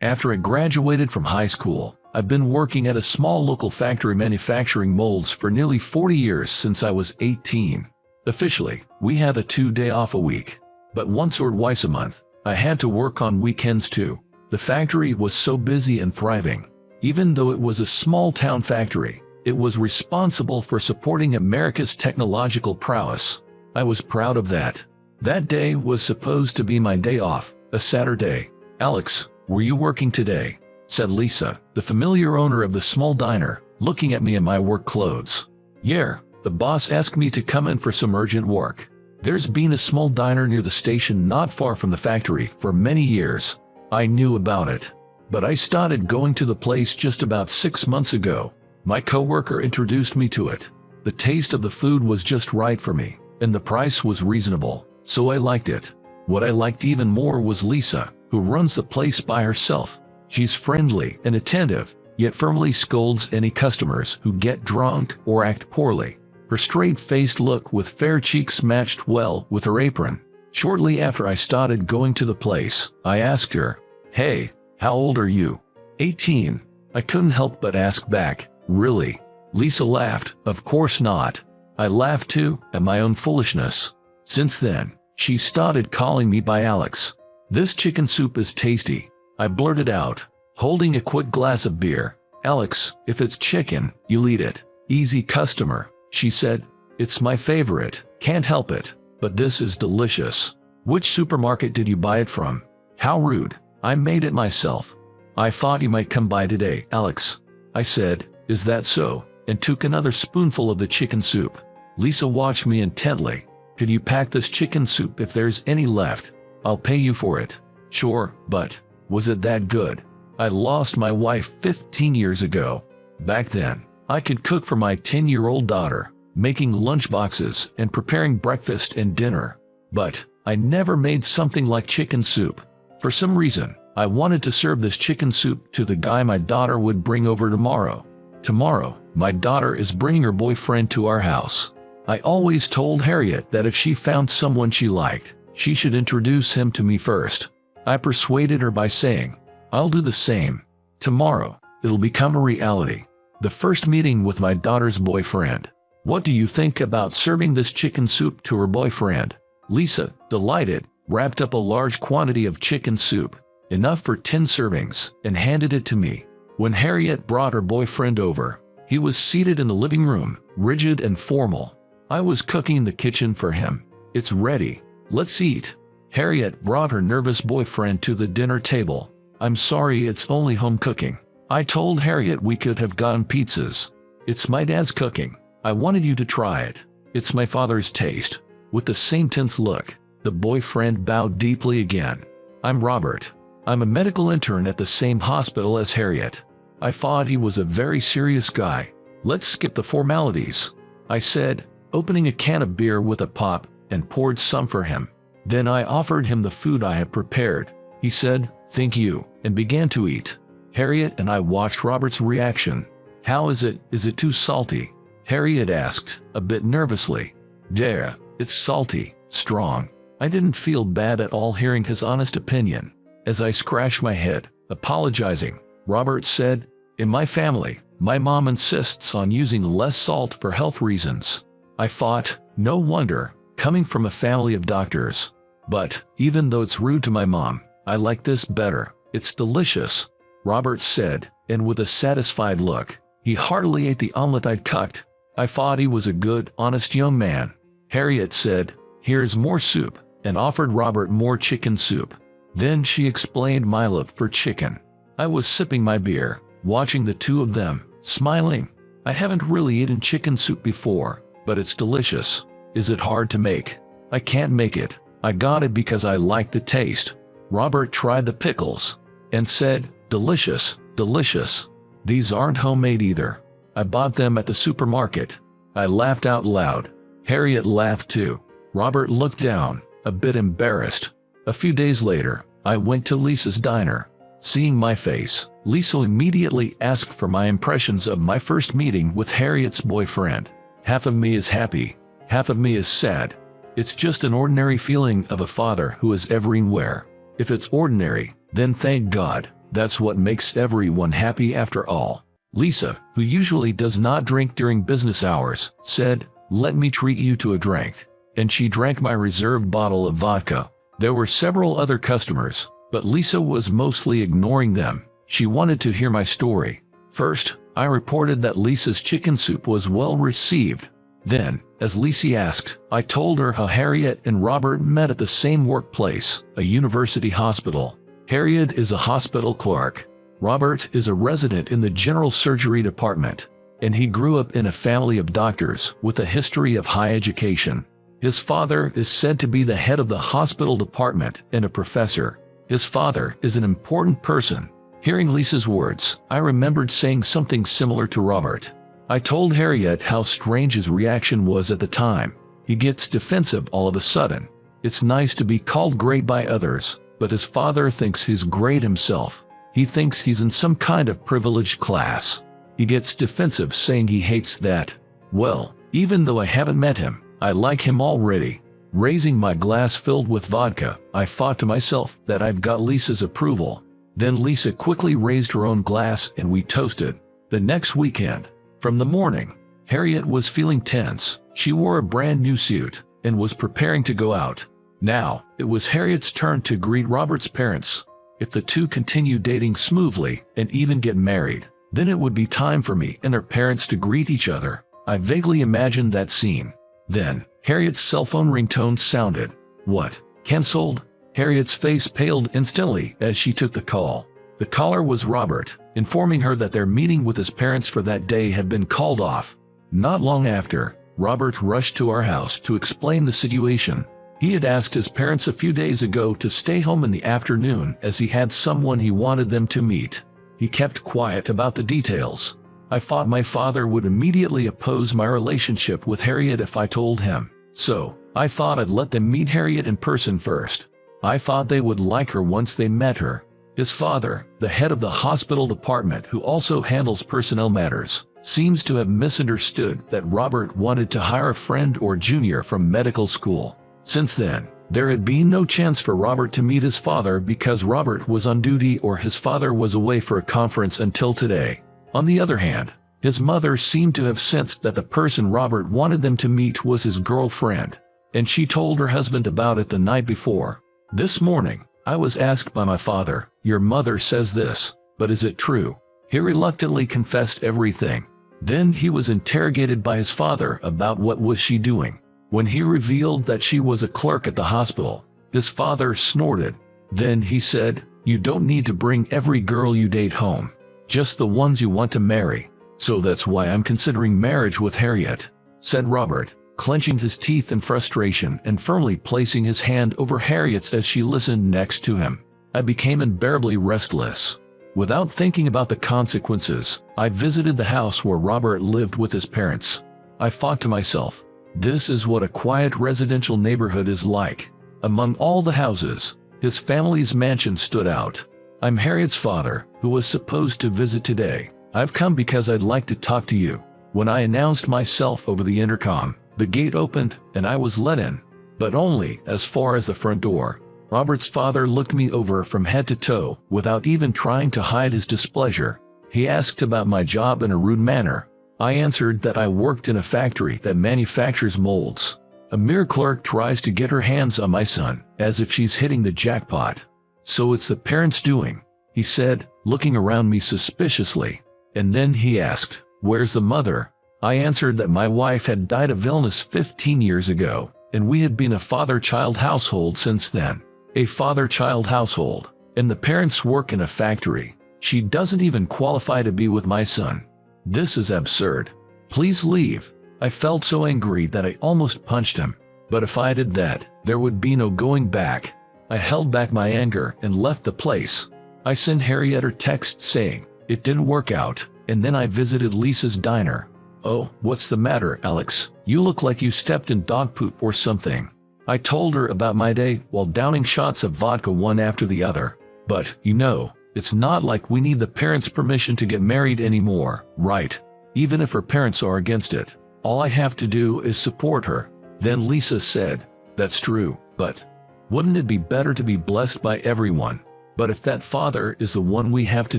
After I graduated from high school, I've been working at a small local factory manufacturing molds for nearly 40 years since I was 18. Officially, we had a 2-day off a week. But once or twice a month, I had to work on weekends too. The factory was so busy and thriving. Even though it was a small-town factory, it was responsible for supporting America's technological prowess. I was proud of that. That day was supposed to be my day off, a Saturday. "Alex, were you working today?" said Lisa, the familiar owner of the small diner, looking at me in my work clothes. "Yeah, the boss asked me to come in for some urgent work. There's been a small diner near the station not far from the factory for many years. I knew about it, but I started going to the place just about 6 months ago. My coworker introduced me to it. The taste of the food was just right for me, and the price was reasonable, so I liked it. What I liked even more was Lisa, who runs the place by herself. She's friendly and attentive, yet firmly scolds any customers who get drunk or act poorly. Her straight-faced look with fair cheeks matched well with her apron. Shortly after I started going to the place, I asked her, "Hey, how old are you?" 18. I couldn't help but ask back, "Really?" Lisa laughed. "Of course not." I laughed too, at my own foolishness. Since then, she started calling me by Alex. "This chicken soup is tasty," I blurted out, holding a quick glass of beer. "Alex, if it's chicken, you'll eat it." "Easy customer," she said. "It's my favorite, can't help it. But this is delicious. Which supermarket did you buy it from?" "How rude. I made it myself." "I thought you might come by today, Alex," I said. "Is that so?" and took another spoonful of the chicken soup. Lisa watched me intently. "Could you pack this chicken soup if there's any left? I'll pay you for it." "Sure, but was it that good?" I lost my wife 15 years ago. Back then, I could cook for my 10-year-old daughter, making lunchboxes and preparing breakfast and dinner. But I never made something like chicken soup. For some reason, I wanted to serve this chicken soup to the guy my daughter would bring over tomorrow. Tomorrow, my daughter is bringing her boyfriend to our house. I always told Harriet that if she found someone she liked, she should introduce him to me first. I persuaded her by saying, "I'll do the same. Tomorrow, it'll become a reality." The first meeting with my daughter's boyfriend. "What do you think about serving this chicken soup to her boyfriend?" Lisa, delighted, wrapped up a large quantity of chicken soup, enough for 10 servings, and handed it to me. When Harriet brought her boyfriend over, he was seated in the living room, rigid and formal. I was cooking in the kitchen for him. "It's ready. Let's eat." Harriet brought her nervous boyfriend to the dinner table. "I'm sorry, it's only home cooking." I told Harriet we could have gotten pizzas. "It's my dad's cooking. I wanted you to try it. It's my father's taste." With the same tense look, the boyfriend bowed deeply again. "I'm Robert. I'm a medical intern at the same hospital as Harriet." I thought he was a very serious guy. "Let's skip the formalities," I said, opening a can of beer with a pop, and poured some for him. Then I offered him the food I had prepared. He said, "Thank you," and began to eat. Harriet and I watched Robert's reaction. "How is it? Is it too salty?" Harriet asked, a bit nervously. "Yeah, it's salty, strong." I didn't feel bad at all hearing his honest opinion. As I scratched my head, apologizing, Robert said, "In my family, my mom insists on using less salt for health reasons." I thought, no wonder, coming from a family of doctors. But, even though it's rude to my mom, I like this better. "It's delicious," Robert said, and with a satisfied look, he heartily ate the omelet I'd cooked. I thought he was a good, honest young man. Harriet said, "Here's more soup," and offered Robert more chicken soup. Then she explained my love for chicken. I was sipping my beer, watching the two of them, smiling. I haven't really eaten chicken soup before, but it's delicious. Is it hard to make? I can't make it. I got it because I like the taste. Robert tried the pickles and said, "Delicious, delicious." These aren't homemade either. I bought them at the supermarket. I laughed out loud. Harriet laughed too. Robert looked down, a bit embarrassed. A few days later, I went to Lisa's diner. Seeing my face, Lisa immediately asked for my impressions of my first meeting with Harriet's boyfriend. Half of me is happy, half of me is sad. It's just an ordinary feeling of a father who is everywhere. If it's ordinary, then thank God. That's what makes everyone happy after all. Lisa, who usually does not drink during business hours, said, "Let me treat you to a drink." And she drank my reserved bottle of vodka. There were several other customers, but Lisa was mostly ignoring them. She wanted to hear my story. First, I reported that Lisa's chicken soup was well received. Then, as Lisa asked, I told her how Harriet and Robert met at the same workplace, a university hospital. Harriet is a hospital clerk. Robert is a resident in the general surgery department, and he grew up in a family of doctors with a history of high education. His father is said to be the head of the hospital department and a professor. His father is an important person. Hearing Lisa's words, I remembered saying something similar to Robert. I told Harriet how strange his reaction was at the time. He gets defensive all of a sudden. It's nice to be called great by others, but his father thinks he's great himself. He thinks he's in some kind of privileged class. He gets defensive, saying he hates that. Well, even though I haven't met him, I like him already. Raising my glass filled with vodka, I thought to myself that I've got Lisa's approval. Then Lisa quickly raised her own glass and we toasted. The next weekend, from the morning, Harriet was feeling tense. She wore a brand new suit and was preparing to go out. Now, it was Harriet's turn to greet Robert's parents. If the two continue dating smoothly and even get married, then it would be time for me and their parents to greet each other. I vaguely imagined that scene. Then, Harriet's cell phone ringtone sounded. What? Cancelled? Harriet's face paled instantly as she took the call. The caller was Robert, informing her that their meeting with his parents for that day had been called off. Not long after, Robert rushed to our house to explain the situation. He had asked his parents a few days ago to stay home in the afternoon as he had someone he wanted them to meet. He kept quiet about the details. I thought my father would immediately oppose my relationship with Harriet if I told him. So, I thought I'd let them meet Harriet in person first. I thought they would like her once they met her. His father, the head of the hospital department who also handles personnel matters, seems to have misunderstood that Robert wanted to hire a friend or junior from medical school. Since then, there had been no chance for Robert to meet his father because Robert was on duty or his father was away for a conference until today. On the other hand, his mother seemed to have sensed that the person Robert wanted them to meet was his girlfriend, and she told her husband about it the night before. This morning, I was asked by my father, "Your mother says this, but is it true?" He reluctantly confessed everything. Then he was interrogated by his father about what was she doing. When he revealed that she was a clerk at the hospital, his father snorted. Then he said, "You don't need to bring every girl you date home, just the ones you want to marry. So that's why I'm considering marriage with Harriet," said Robert, clenching his teeth in frustration and firmly placing his hand over Harriet's as she listened next to him. I became unbearably restless. Without thinking about the consequences, I visited the house where Robert lived with his parents. I thought to myself, this is what a quiet residential neighborhood is like. Among all the houses, his family's mansion stood out. "I'm Harriet's father, who was supposed to visit today. I've come because I'd like to talk to you." When I announced myself over the intercom, the gate opened and I was let in, but only as far as the front door. Robert's father looked me over from head to toe without even trying to hide his displeasure. He asked about my job in a rude manner. I answered that I worked in a factory that manufactures molds. A mere clerk tries to get her hands on my son, as if she's hitting the jackpot. "So it's the parents' doing," he said, looking around me suspiciously. And then he asked, "Where's the mother?" I answered that my wife had died of illness 15 years ago, and we had been a father-child household since then. A father-child household, and the parents work in a factory. She doesn't even qualify to be with my son. This is absurd. Please leave. I felt so angry that I almost punched him. But if I did that, there would be no going back. I held back my anger and left the place. I sent Harriet a text saying, "It didn't work out," and then I visited Lisa's diner. "Oh, what's the matter, Alex? You look like you stepped in dog poop or something." I told her about my day while downing shots of vodka one after the other. "But, you know, it's not like we need the parents' permission to get married anymore, right? Even if her parents are against it, all I have to do is support her." Then Lisa said, "That's true, but wouldn't it be better to be blessed by everyone?" But if that father is the one we have to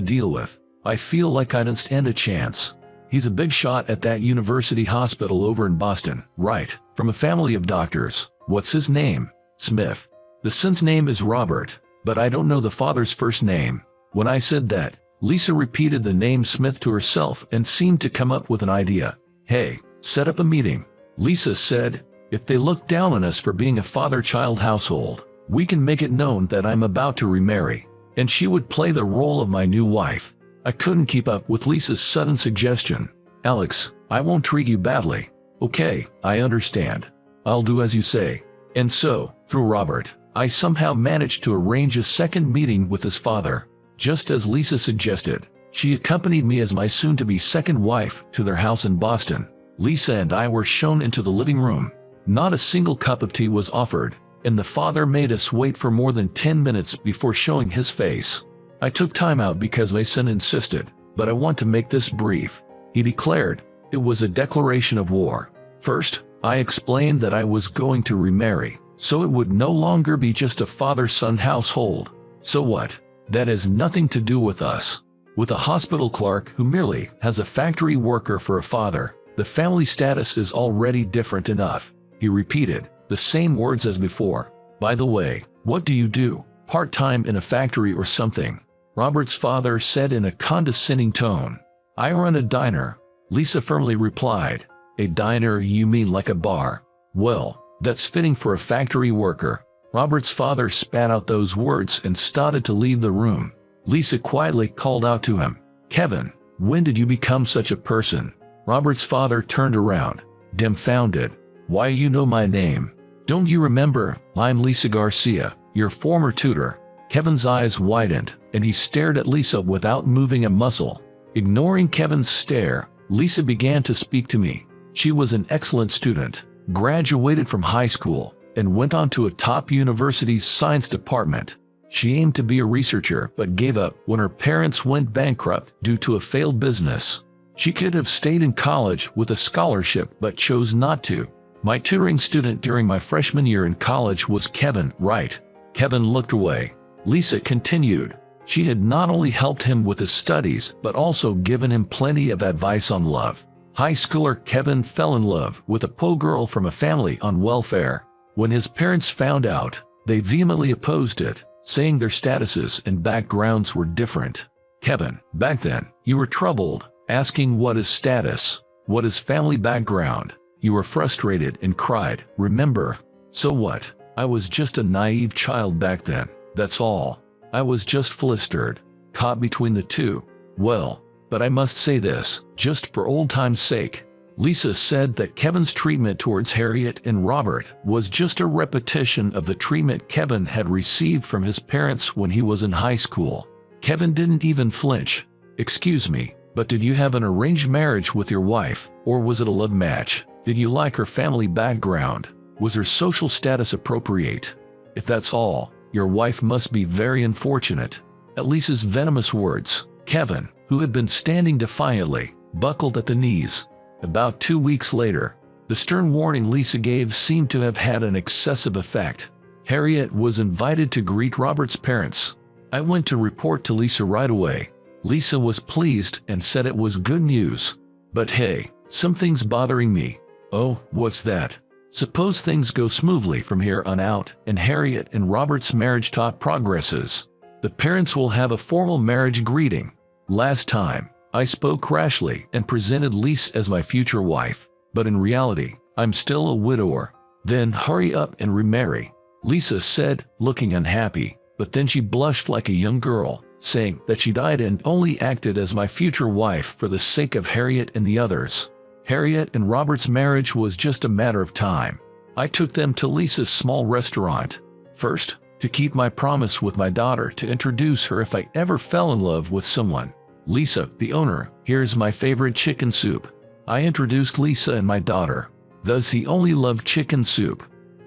deal with, I feel like I don't stand a chance. He's a big shot at that university hospital over in Boston, right? From a family of doctors. What's his name? Smith. The son's name is Robert, but I don't know the father's first name. When I said that, Lisa repeated the name Smith to herself and seemed to come up with an idea. Hey, set up a meeting. Lisa said, if they look down on us for being a father-child household, we can make it known that I'm about to remarry, and she would play the role of my new wife. I couldn't keep up with Lisa's sudden suggestion. Alex, I won't treat you badly. Okay, I understand. I'll do as you say. And so, through Robert, I somehow managed to arrange a second meeting with his father. Just as Lisa suggested, she accompanied me as my soon-to-be second wife to their house in Boston. Lisa and I were shown into the living room. Not a single cup of tea was offered, and the father made us wait for more than 10 minutes before showing his face. I took time out because my son insisted, but I want to make this brief. He declared it was a declaration of war. First, I explained that I was going to remarry, so it would no longer be just a father-son household. So what? That has nothing to do with us. With a hospital clerk who merely has a factory worker for a father, the family status is already different enough. He repeated the same words as before. By the way, what do you do? Part-time in a factory or something? Robert's father said in a condescending tone. I run a diner. Lisa firmly replied. A diner, you mean like a bar? Well, that's fitting for a factory worker. Robert's father spat out those words and started to leave the room. Lisa quietly called out to him, Kevin, when did you become such a person? Robert's father turned around, dumbfounded. Why, you know my name. Don't you remember? I'm Lisa Garcia, your former tutor. Kevin's eyes widened, and he stared at Lisa without moving a muscle. Ignoring Kevin's stare, Lisa began to speak to me. She was an excellent student, graduated from high school, and went on to a top university's science department. She aimed to be a researcher but gave up when her parents went bankrupt due to a failed business. She could have stayed in college with a scholarship but chose not to. My tutoring student during my freshman year in college was Kevin, right? Kevin looked away. Lisa continued. She had not only helped him with his studies but also given him plenty of advice on love. High schooler Kevin fell in love with a poor girl from a family on welfare. When his parents found out, they vehemently opposed it, saying their statuses and backgrounds were different. Kevin, back then, you were troubled, asking what is status, what is family background. You were frustrated and cried, remember? So what? I was just a naive child back then, that's all. I was just flustered, caught between the two. Well, but I must say this, just for old time's sake. Lisa said that Kevin's treatment towards Harriet and Robert was just a repetition of the treatment Kevin had received from his parents when he was in high school. Kevin didn't even flinch. Excuse me, but did you have an arranged marriage with your wife, or was it a love match? Did you like her family background? Was her social status appropriate? If that's all, your wife must be very unfortunate. At Lisa's venomous words, Kevin, who had been standing defiantly, buckled at the knees. About 2 weeks later, the stern warning Lisa gave seemed to have had an excessive effect. Harriet was invited to greet Robert's parents. I went to report to Lisa right away. Lisa was pleased and said it was good news. But hey, something's bothering me. Oh, what's that? Suppose things go smoothly from here on out and Harriet and Robert's marriage talk progresses. The parents will have a formal marriage greeting. Last time, I spoke rashly and presented Lisa as my future wife, but in reality, I'm still a widower. Then hurry up and remarry, Lisa said, looking unhappy, but then she blushed like a young girl, saying that she died and only acted as my future wife for the sake of Harriet and the others. Harriet and Robert's marriage was just a matter of time. I took them to Lisa's small restaurant. First, to keep my promise with my daughter to introduce her if I ever fell in love with someone. Lisa, the owner, here's my favorite chicken soup. I introduced Lisa and my daughter. Does he only love chicken soup?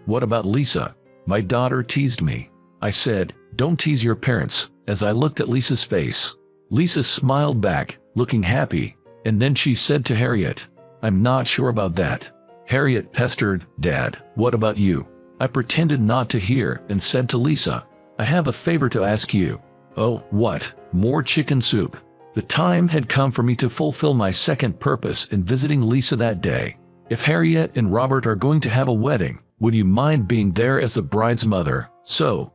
What about Lisa? My daughter teased me. I said, don't tease your parents, as I looked at Lisa's face. Lisa smiled back, looking happy, and then she said to Harriet, I'm not sure about that. Harriet pestered, Dad, what about you? I pretended not to hear and said to Lisa, I have a favor to ask you. Oh, what? More chicken soup. The time had come for me to fulfill my second purpose in visiting Lisa that day. If Harriet and Robert are going to have a wedding, would you mind being there as the bride's mother? So,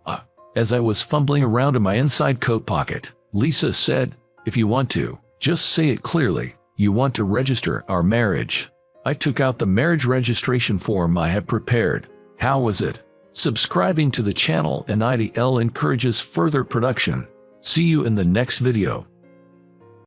as I was fumbling around in my inside coat pocket, Lisa said, if you want to, just say it clearly. You want to register our marriage. I took out the marriage registration form I had prepared. How was it? Subscribing to the channel and IDL encourages further production. See you in the next video.